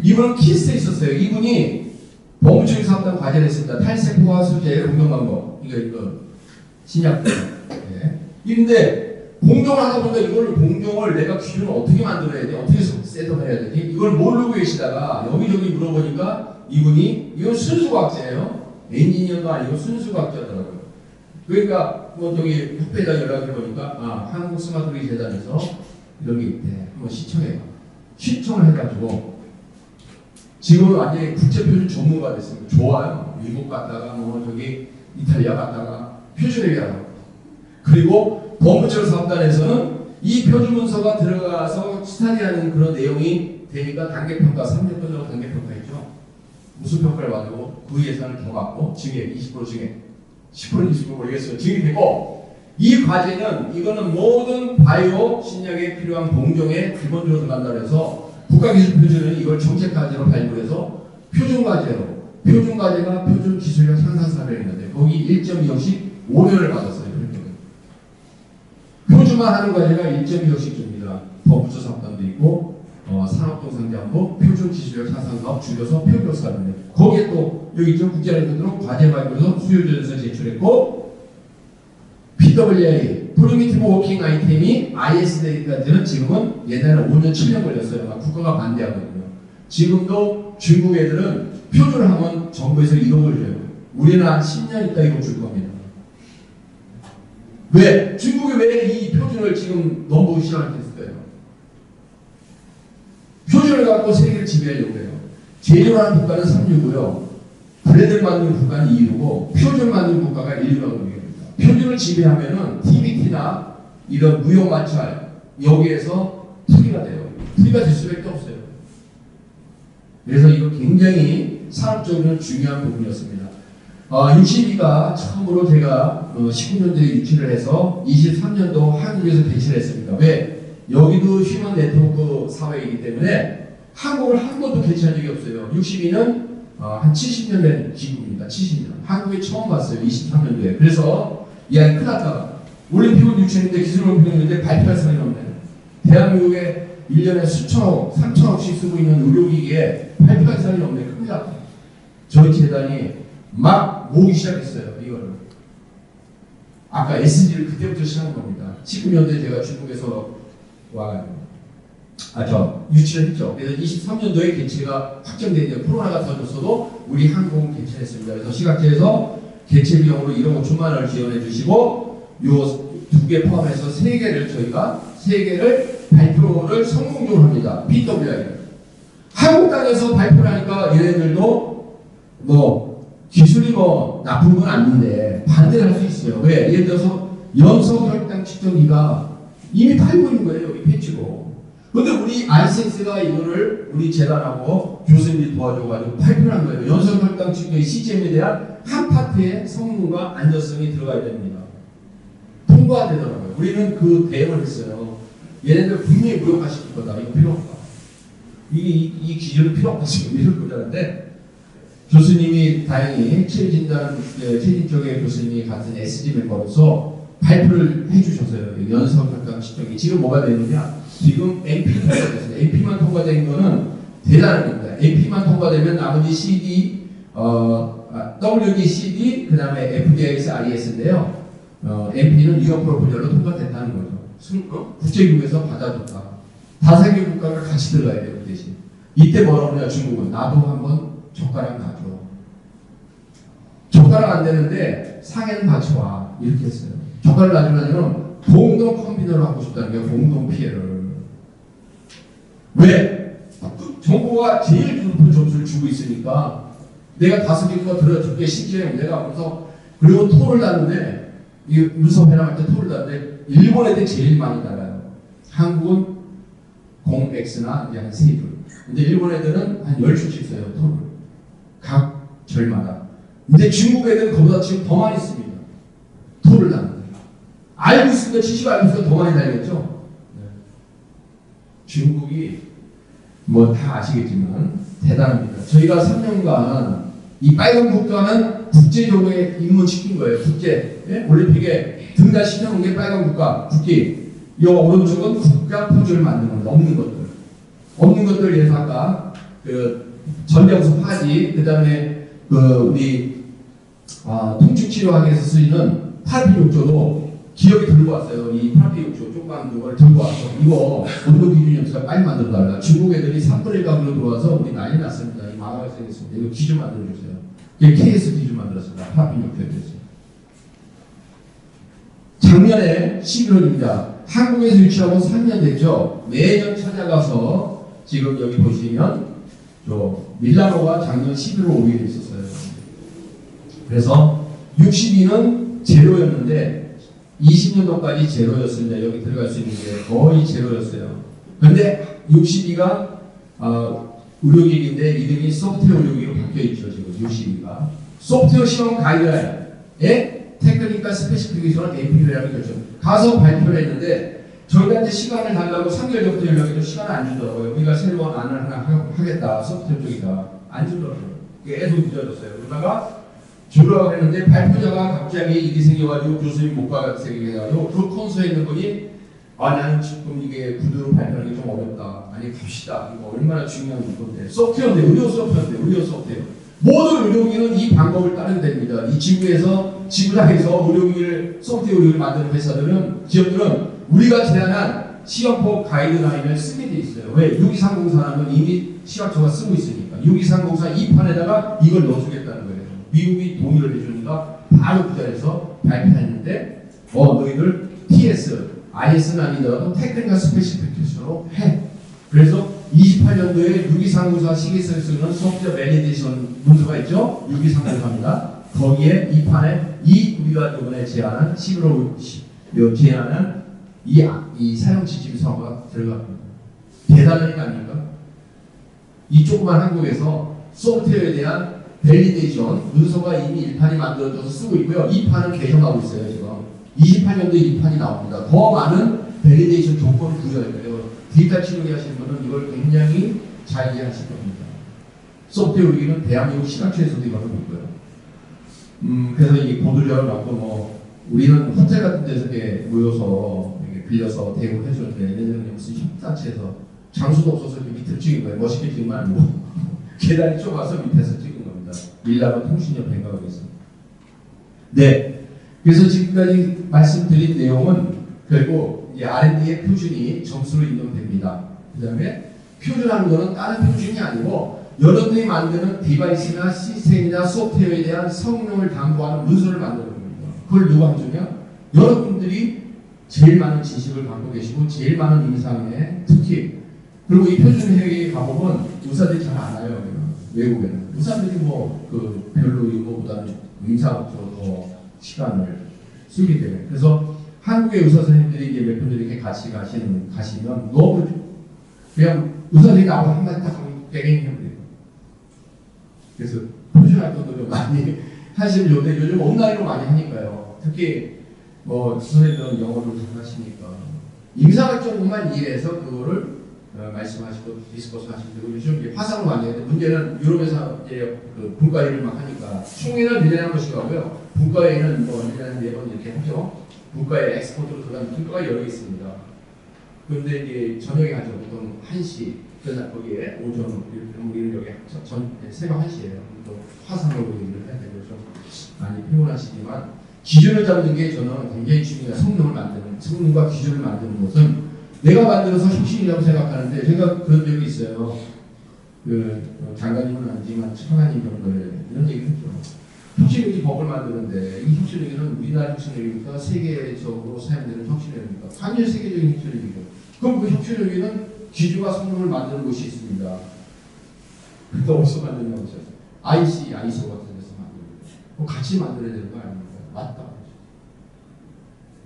S1: 이분은 키스에 있었어요. 이분이 범주의 사업단 과제를 했습니다. 탈세포화 수제의 공정 방법. 이거 신약. 네. 근데 공정을 하다 보니까 이걸 공정을 내가 기준을 어떻게 만들어야 돼? 어떻게 셋업을 해야 되지? 이걸 모르고 계시다가 여기저기 물어보니까 이건 순수과학자예요. 엔지니어가 아니고 순수과학자더라고요. 그러니까 뭐 저기 협회에다 연락해 보니까 한국 스마트그리 재단에서 이런 게 있대. 한번 시청해봐. 시청을 해가지고 지금은 완전히 국제표준 전문가 됐습니다. 좋아요. 미국 갔다가 뭐 저기 이탈리아 갔다가 표준회계 하고 그리고 범부처 사업단에서는 이 표준 문서가 들어가서 스타디하는 그런 내용이 되니까 단계평가 3년권으로 단계평가했죠. 무슨 평가를 받고 그 예산을 더 받고 증액 20% 증액 10% 20% 모르겠어요. 증액되고 이 과제는 이거는 모든 바이오 신약에 필요한 공정에 기본적으로 들어간다 해서 국가기술표준은 이걸 정책과제로 발굴해서 표준과제가 표준기술력 향상사업에 있는데 거기 1.2억씩 5년을 받았어요. 표준만 하는 과제가 1.2억씩 줍니다. 법부처 사업단도 있고 산업동상자원부 표준기술력 향상사업 줄여서 표교사가 있는데 거기에 또 여기 있죠. 국제라이트로 과제 발굴해서 수요조에서 제출했고 PWA 프리미티브 워킹 아이템이 ISD까지는 지금은 옛날에 5년 7년 걸렸어요. 국가가 반대하거든요. 지금도 중국 애들은 표준을 하면 정부에서 1억을 줘요. 우리는 한 10년 있다 1억 줄 겁니다. 왜? 중국이 왜 이 표준을 지금 너무 시작했을까요? 표준을 갖고 세계를 지배하려고 해요. 제조하는 국가는 3류고요. 브랜드를 만드는 국가는 2류고 표준 만드는 국가가 1류라고 얘기합니다. 표준을 지배하면은 TBT나 이런 무역 마찰 여기에서 투기가 돼요. 투기가 될 수밖에 없어요. 그래서 이거 굉장히 산업적으로는 중요한 부분이었습니다. 62가 처음으로 제가 19년도에 유치를 해서 23년도 한국에서 개최를 했습니다. 왜? 여기도 휴먼 네트워크 사회이기 때문에 한국을 한 번도 개최한 적이 없어요. 62는 한 70년 된 기구입니다. 70년. 한국에 처음 봤어요. 23년도에. 그래서 이 아이 큰일 났다. 올림픽을 유치했는데 기술올림픽을 발표할 사람이 없네. 대한민국에 1년에 수천억, 3천억씩 쓰고 있는 의료기기에 발표할 사람이 없네. 큰일 났다. 저희 재단이 막 모으기 시작했어요. 이거를. 아까 SG를 그때부터 시작한 겁니다. 19년도에 제가 중국에서 유치를 했죠. 그래서 23년도에 개최가 확정되는데 코로나가 터졌어도 우리 항공 개최했습니다. 그래서 시각제에서 개최 비용으로 1억 5천만 원을 지원해 주시고 요 두 개 포함해서 3개를 발표를 성공적으로 합니다. PWI. 한국 땅에서 발표를 하니까 얘네들도 기술이 나쁜 건 아닌데 반대를 할 수 있어요. 왜? 예를 들어서 연소혈당 측정기가 이미 팔고 있는 거예요. 여기 패치고. 근데 우리 아이센스가 이거를 우리 재단하고 교수님들이 도와줘가지고 발표를 한 거예요. 연소혈당 측정기 CGM에 대한 한 파트의 성능과 안전성이 들어가야 됩니다. 통과가 되더라고요. 우리는 그 대응을 했어요. 얘네들 분명히 무력화시킬 거다. 이거 필요 없다. 이 기준은 필요 없다. 지금 이럴 거라는데 교수님이 다행히 체진 쪽의 교수님이 같은 SG 멤버로서 발표를 해주셨어요. 연소혈당 측정기. 지금 뭐가 되느냐? 지금 MP 통과됐어요. MP만 통과된 거는 대단한 겁니다. MP만 통과되면 나머지 CD, WD, CD, 그 다음에 FDA에서 IS인데요. MP는 뉴욕 프로포절로 통과됐다는 거죠. 국제기구에서 받아줬다. 다사개 국가가 같이 들어가야 돼요. 그 대신. 이때 뭐라고 하냐 중국은. 나도 한번 젓가락 놔줘. 젓가락 안 되는데 상해는 같이 와. 이렇게 했어요. 젓가락 놔주려면 공동 컨비너를 하고 싶다는 게 공동 피해를. 왜? 정부가 제일 높은 점수를 주고 있으니까 내가 5개가 들어줄게 시키면 내가 하면서 그리고 토를 다는데 이 문서 배람할 때 토를 다는데 일본 애들 제일 많이 달아요. 한국은 0X나 이제 한 3줄. 근데 일본 애들은 한 10줄씩 써요. 토를. 각 절마다. 근데 중국 애들은 그보다 지금 더 많이 씁니다. 토를 다는데. 알고 있으니까 70 알고 있으니까 더 많이 달겠죠. 중국이 뭐 다 아시겠지만 대단합니다. 저희가 3년간 이 빨간 국가는 국제적으로 입문시킨 거예요. 국제 올림픽에 등단시켜놓은 게 빨간 국가 국기. 이 오른쪽은 국가 표준을 만드는 겁니다. 없는 것들 위해서 아까 그 전병수 파지, 그 다음에 우리 통증치료하기에서 쓰이는 파라피6조도 기업이 들고 왔어요. 이 파라피6조 조그만 그걸 들고 와서 이거 온도 기준 염수가 빨리 만들어달라. 중국 애들이 3분의 1 가격으로 들어와서 우리 난리 났습니다. 이 망하게 생겼습니다. 이거 기준 만들어주세요. 이게 KS 기준 만들었습니다. 파라피6조에 대해서. 작년에 11월입니다. 한국에서 유치하고 3년 됐죠. 매년 찾아가서 지금 여기 보시면 밀라노가 작년 11월 5일에 있었어요. 그래서 62는 제로였는데 20년도까지 제로였습니다. 여기 들어갈 수 있는 게 거의 제로였어요. 그런데 62가 의료기기인데 이름이 소프트웨어 의료기기로 바뀌어있죠. 지금 62가 소프트웨어 시험 가이드라인에 테크니컬 스페시피케이션을 AP라고 결정. 가서 발표를 했는데 저희한테 시간을 달라고 3개월 전부터 연락해도 시간을 안 주더라고요. 우리가 새로운 안을 하나 하겠다. 소프트웨어 쪽이다. 안 주더라고요. 애도 늦어졌어요. 그러다가 주라고 했는데 발표자가 갑자기 일이 생겨가지고 교수님 못 가게 생겨가지고 그 콘서트에 있는 분이 나는 지금 이게 구두로 발표하는 게 좀 어렵다. 아니 갑시다. 이거 얼마나 중요한 건데. 소프트웨어인데 의료 소프트웨어. 모든 의료기는 이 방법을 따르면 됩니다. 이 지구상에서 의료기를 소프트웨어 의료기를 만드는 회사들은 기업들은 우리가 제안한 시험법 가이드라인을 쓰게 돼 있어요. 왜? 6230사는 이미 시각처가 쓰고 있으니까 6230사 2판에다가 이걸 넣어주겠다는 거예요. 미국이 동의를 해주니까 바로 그 자리에서 발표했는데 너희들 TS, IS는 아니더라도 테크니컬 스페시피케이션으로 해. 그래서 28년도에 62394 시기서에 쓰는 소프트웨어 밸리데이션 문서가 있죠. 62394입니다. 거기에 이 판에 우리가 이번에 제안한 11월 제안하는 이 사용 지침 사고가 들어갑니다. 대단한 일 아닙니까? 이 조그만 한국에서 소프트웨어에 대한 밸리데이션 문서가 이미 1판이 만들어져서 쓰고 있고요. 2판은 개정하고 있어요. 지금 28년도에 2판이 나옵니다. 더 많은 밸리데이션 조건을 부여할 거예요. 디지털 치료기 하시는 분은 이걸 굉장히 잘 이해하실 겁니다. 소프트웨어 우리는 대한민국 시각처에서도 이걸 하고 있고요. 그래서 이 보도자를 갖고 우리는 호텔 같은 데서 이렇게 모여서 이렇게 빌려서 대우를 해주는데 얘네들은 무슨 협사체에서 장소도 없어서 이렇게 밑을 찍은 거예요. 멋있게 찍은 거 아니고 계단이 좁아서 밑에서 찍은 겁니다. 밀라노 통신협회인가 하겠습니다. 네, 그래서 지금까지 말씀드린 내용은 결국 이 R&D의 표준이 점수로 인정됩니다. 그 다음에 표준하는 것은 다른 표준이 아니고 여러분이 만드는 디바이스나 시스템이나 소프트웨어에 대한 성능을 담보하는 문서를 만드는 겁니다. 그걸 누가 해주냐? 여러분들이 제일 많은 지식을 갖고 계시고 제일 많은 임상에 특히 그리고 이 표준 회계 과목은 의사들이 잘 알아요. 외국에는 의사들이 별로 이거보다는 임상학적으로 더 시간을 쓰기 때문에 그래서 한국의 의사 선생님들이 이제 몇 분들이 이렇게 같이 가시면 너무 그냥 의사들이 나오고 한마디 딱 하면 땡땡해버려요. 그래서 표준 활동도 많이 하시는데 요즘 온라인으로 많이 하니까요. 특히 선생님들은 영어를 잘하시니까 임상학적으로만 이해해서 그거를 말씀하시고 디스커스 하시고 요즘 화상으로 많이 하는데 문제는 유럽에서 이제 그 분과회의를 막 하니까 총회는 1년에 한 번씩 하고요. 분과회의는 1년에 4번 이렇게 하죠. 분과회 엑스포트로 들어가는 분과가 여러 개 있습니다. 그런데 이제 저녁에 하죠. 보통 1시. 그래서 거기에 오전 우리는 여기 새벽 1시예요. 또 화상으로 일을 해야 되고 좀 많이 피곤하시지만 기준을 잡는 게 저는 굉장히 중요해요. 성능과 기준을 만드는 것은 내가 만들어서 혁신이라고 생각하는데 제가 그런 적이 있어요. 장관님은 아니지만 차관님 정도에 이런 얘기를 했죠. 혁신력이 법을 만드는데 이 혁신력은 우리나라 혁신력입니까? 세계적으로 사용되는 혁신력입니까? 당연히 세계적인 혁신력이죠. 그럼 그 혁신력에는 기준과 성능을 만드는 곳이 있습니다. 그러니까 어디서 만드냐고 하죠. ISO 같은 데서 만드는 거죠. 같이 만들어야 되는 거 아닙니까? 맞다.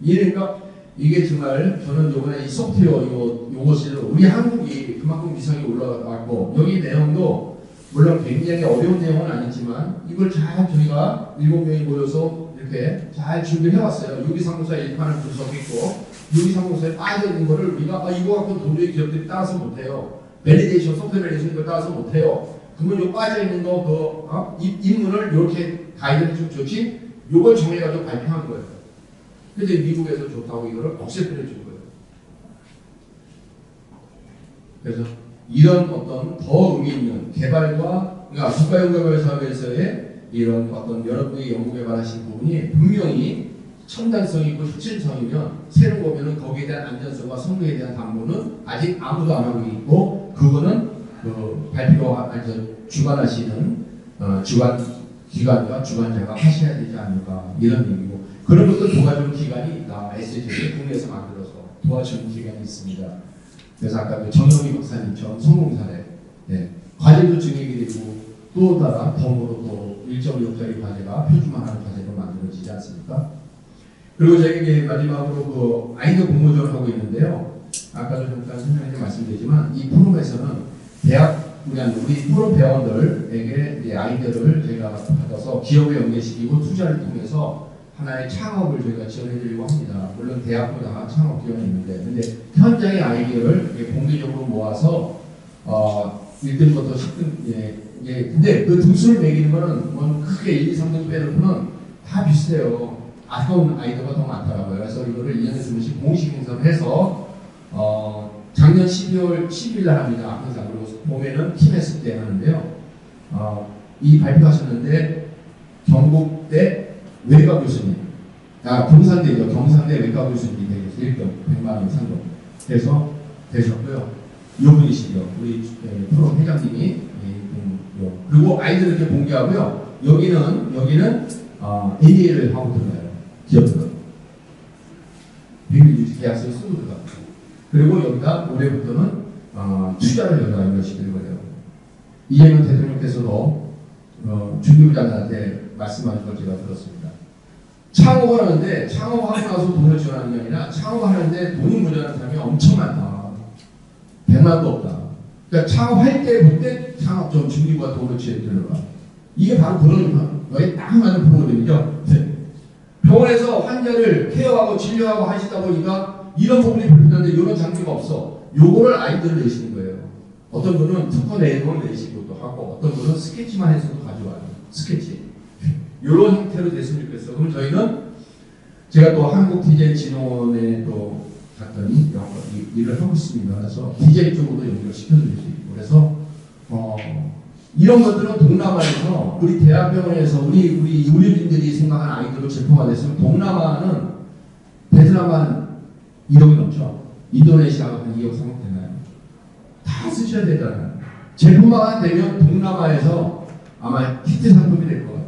S1: 이러니까 이게 정말 저는 이번에 이 소프트웨어 요것을 우리 한국이 그만큼 위상이 올라갔고 여기 내용도 물론 굉장히 어려운 내용은 아니지만 이걸 잘 저희가 7명이 모여서 이렇게 잘 준비를 해왔어요. 6239사 1판을 분석했고 유기상공사에 빠져 있는 거를 우리가 이거 갖고 도저히 기업들이 따라서 못해요. 밸리데이션, 소프트웨어 밸리데이션 이거 따라서 못해요. 그러면 요 빠져 있는 거 입문을 이렇게 가이드를 좀 좋지. 요걸 정해가지고 발표한 거예요. 근데 미국에서 좋다고 이거를 억셉트를 해준 거예요. 그래서 이런 어떤 더 의미 있는 개발과 그러니까 국가연구개발사업에서의 이런 어떤 여러분이 연구개발하신 부분이 분명히 첨단성이 있고 혁신성이면 새로 보면은 거기에 대한 안전성과 성능에 대한 담보는 아직 아무도 안 하고 있고 그거는 그 발표 주관하시는 기관과 주관자가 하셔야 되지 않을까 이런 얘기고 그런 것도 도와주는 기관이 SG를 국내에서 만들어서 도와주는 기관이 있습니다. 그래서 아까 그 정영희 박사님처럼 성공 사례, 과제도 증액이 되고 또 따라 덤으로 또 1.6짜리 과제가 표준화하는 과제로 만들어지지 않습니까? 그리고 제가 이제 마지막으로 그 아이디어 공모전을 하고 있는데요. 아까도 잠깐 설명해 말씀드리지만 이 프로그램에서는 우리 프로 회원들에게 이제 아이디어를 저희가 받아서 기업에 연계시키고 투자를 통해서 하나의 창업을 저희가 지원해드리고 합니다. 물론 대학도 다 창업 기업이 있는데, 근데 현장의 아이디어를 공개적으로 모아서 1등부터 10등, 근데 그 등수를 매기는 거는 뭐 크게 1, 2, 3등 빼놓고는 다 비슷해요. 아까운 아이디어가 더 많더라고요. 그래서 이거를 1년에 2번씩 공식 행사를 해서 작년 12월 10일 날 합니다. 항상 그리고 봄에는 팀했을 때 하는데요. 이 발표하셨는데 경북대 외과 교수님, 경상대죠. 경상대 외과 교수님이 되겠어요. 1등 100만 원 상금. 그래서 되셨고요. 이분이시죠. 우리 프로 회장님이 그리고 아이들 이렇게 공개하고요. 여기는 AA를 하고 들어가요. 기업들은 비밀 유지 계약서를 쓰고 들어가고 그리고 여기다 올해부터는 투자를 여기다 연결시킬 거예요. 이재명 대통령께서도 준비부장한테 말씀하신 걸 제가 들었습니다. 창업하는데 창업하고 나서 돈을 지원하는 게 아니라 창업하는데 돈이 모자라는 사람이 엄청 많다. 100만도 없다. 그러니까 창업할 때부터 창업좀 준비부가 돈을 지원해주는 이게 바로 그런 거에 딱 맞는 프로그램이죠. 병원에서 환자를 케어하고 진료하고 하시다 보니까 이런 부분이 불편한데 이런 장비가 없어. 요거를 아이디어를 내시는 거예요. 어떤 분은 특허 내용을 내시기도 하고 어떤 분은 스케치만 해서도 가져와요. 스케치. 이런 형태로 됐으면 좋겠어요. 그럼 저희는 제가 또 한국디자인진흥원에 또 갔더니 일을 하고 있습니다. 그래서 디자인 쪽으로도 연결시켜드릴 수 있고 그래서 이런 것들은 동남아에서 우리 대학병원에서 우리 의료진들이 생각한 아이디어로 제품화됐으면 동남아는 베트남은 1억이 넘죠. 인도네시아가 한 2억 3억 되나요? 다 쓰셔야 되잖아요. 제품화가 되면 동남아에서 아마 히트 상품이 될 것 같아요.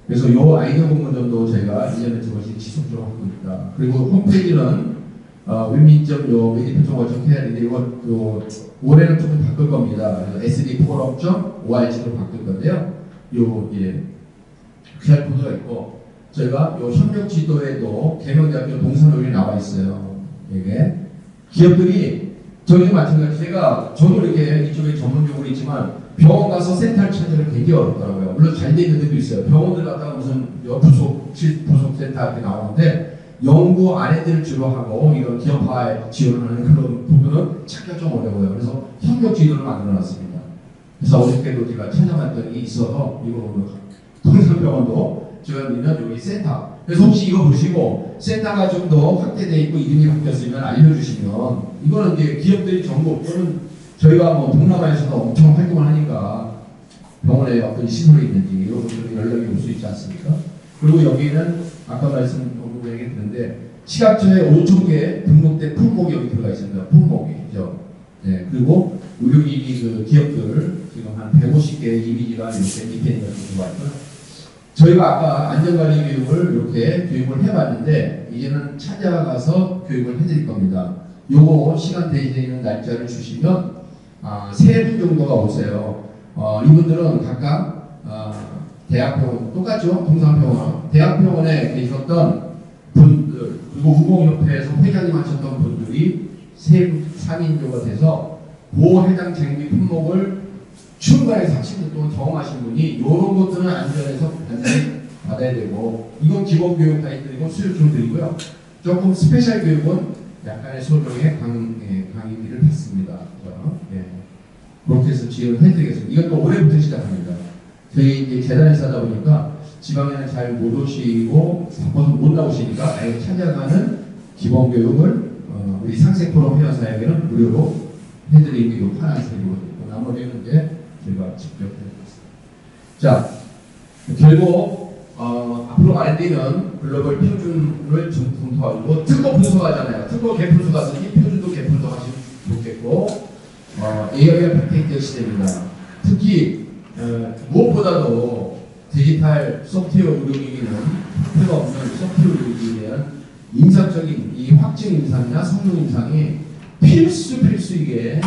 S1: 그래서 이 아이디어 공모전도 저희가 1년에 2번씩 지속적으로 하고 있다. 그리고 홈페이지는 윈민점.메디컬.org.kr인데 이거 올해는 조금 바꿀 겁니다. sdforum.org로 바꿀 건데요. QR 코드가 있고 저희가 협력 지도에도 계명대학교 동산의원이 나와 있어요. 이게 기업들이 저희도 마찬가지 저도 이렇게 이쪽에 전문적으로 있지만 병원 가서 센터를 찾기가 굉장히 어렵더라고요. 물론 잘 돼 있는 데도 있어요. 병원들 갔다가 무슨 부속 센터 이렇게 나오는데 연구 R&D를 주로 하고 이런 기업화에 지원하는 그런 부분은 찾기가 좀 어려워요. 그래서 협력 지도를 만들어놨습니다. 그래서 어저께도 제가 찾아봤더니 있어서 이거 동산병원도 제가 있는 여기 센터. 그래서 혹시 이거 보시고 센터가 좀 더 확대되어 있고 이름이 바뀌었으면 알려주시면 이거는 이제 기업들이 전부 또는 저희가 뭐 동남아에서도 엄청 활동을 하니까 병원에 어떤 시설이 있는지 이런 것들이 연락이 올 수 있지 않습니까? 그리고 여기는 아까 말씀 얘기했는데 치약처에 5,000개 등록된 품목이 여기 들어가 있습니다. 품목이죠. 네, 그리고 의료기기 그 기업들 지금 한 150개의 이미지가 이렇게 디테일이 들어와 있고요. 저희가 아까 안전관리 교육을 이렇게 교육을 해봤는데 이제는 찾아가서 교육을 해드릴 겁니다. 요거 시간 되어 있는 날짜를 주시면 3분 정도가 오세요. 이분들은 각각 대학병원 똑같죠? 동산병원 대학병원에 계셨던 분들 그리고 우공협회에서 회장님 하셨던 분들이 3인조가 돼서 고 해당 장비 품목을 출근해서 40년 동안 경험하신 분이 이런 것들은 안전해서 반드시 받아야 되고, 이건 기본 교육 가이드이고 수요 좀 드리고요. 조금 스페셜 교육은 약간의 소정의 강의비를 받습니다. 예. 그렇게 해서 지원해드리겠습니다. 이것도 올해부터 시작합니다. 저희 이제 재단에서 하다 보니까 지방에는 잘 못 오시고 바빠서 못 나오시니까 아예 찾아가는 기본 교육을 우리 상세 포럼 회원사에게는 무료로 해드리는 게 이 파란색이거든요. 나머지는 이제 제가 직접 해드리겠습니다. 자, 결국 앞으로 R&D는 글로벌 표준을 검토하고 특허 분석하잖아요. 특허 개풀수 가서니 표준도 개풀도 하시면 좋겠고 AI와 빅데이터 시대입니다. 특히 무엇보다도 디지털 소프트웨어 의료기기는 형태가 없는 소프트웨어 의료기기에 대한 인상적인 이 확증 인상이나 성능 인상이 필수이게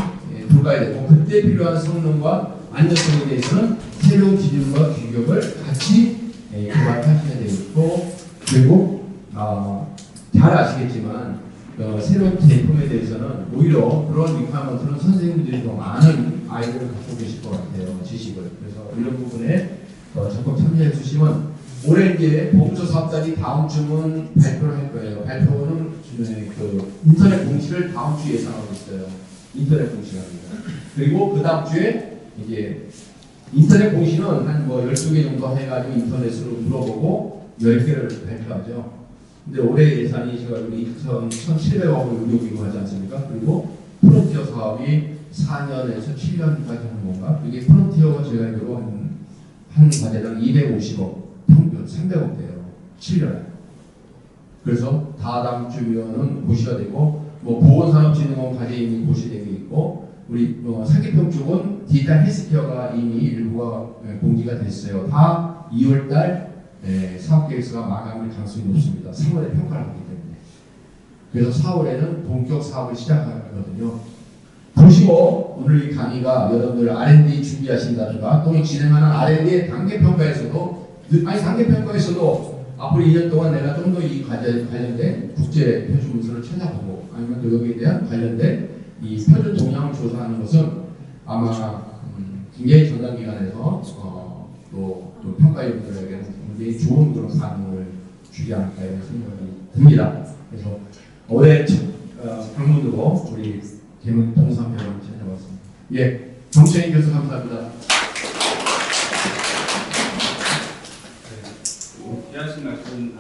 S1: 들어가야 되고, 그때 필요한 성능과 안전성에 대해서는 새로운 기준과 규격을 같이 개발하셔야 되고, 그리고 잘 아시겠지만 새로운 제품에 대해서는 오히려 그런 리퀘어먼트는 선생님들이 더 많은 아이들을 갖고 계실 것 같아요. 지식을. 그래서 이런 부분에 적극 참여해 주시면, 올해 이제 보험조 사업단이 다음 주면 발표를 할 거예요. 발표는 그 인터넷 공시를 다음 주에 예상하고 있어요. 인터넷 공시랍니다. 그리고 그 다음 주에 이제 인터넷 공시는 한 뭐 12개 정도 해가지고 인터넷으로 물어보고 10개를 발표하죠. 근데 올해 예산이 제가 우리 1,700억을 의료기구 하지 않습니까? 그리고 프론티어 사업이 4년에서 7년까지 하는 건가? 이게 프론티어가 제가 알기로 한 과제당 250억, 평균 300억대예요. 7년에. 그래서 다다음 주면은 고시가 되고, 뭐 보건산업진흥원 과제 이미 고시되고 있고, 우리 상계평 쪽은 디지털 헬스케어가 이미 일부가 공지가 됐어요. 다 2월달 사업계획서가 마감할 가능성이 높습니다. 3월에 평가를 하기 때문에. 그래서 4월에는 본격 사업을 시작하거든요. 보시고 오늘 이 강의가 여러분들 R&D 준비하신다든가 또는 진행하는 R&D의 단계평가에서도, 단계평가에서도 앞으로 2년 동안 내가 좀 더 이 관련된 국제 표준 문서를 찾아보고, 아니면 또 여기에 대한 관련된 이 표준 동향을 조사하는 것은 아마 굉장히 전담기관에서 또 평가위원들에게는 굉장히 좋은 그런 반응을 주지 않을까 이런 생각이 듭니다. 그래서 올해 방문으로 우리 김은 동산병원 찾아왔습니다. 예, 정채인 교수 감사합니다.
S2: 귀하신 말씀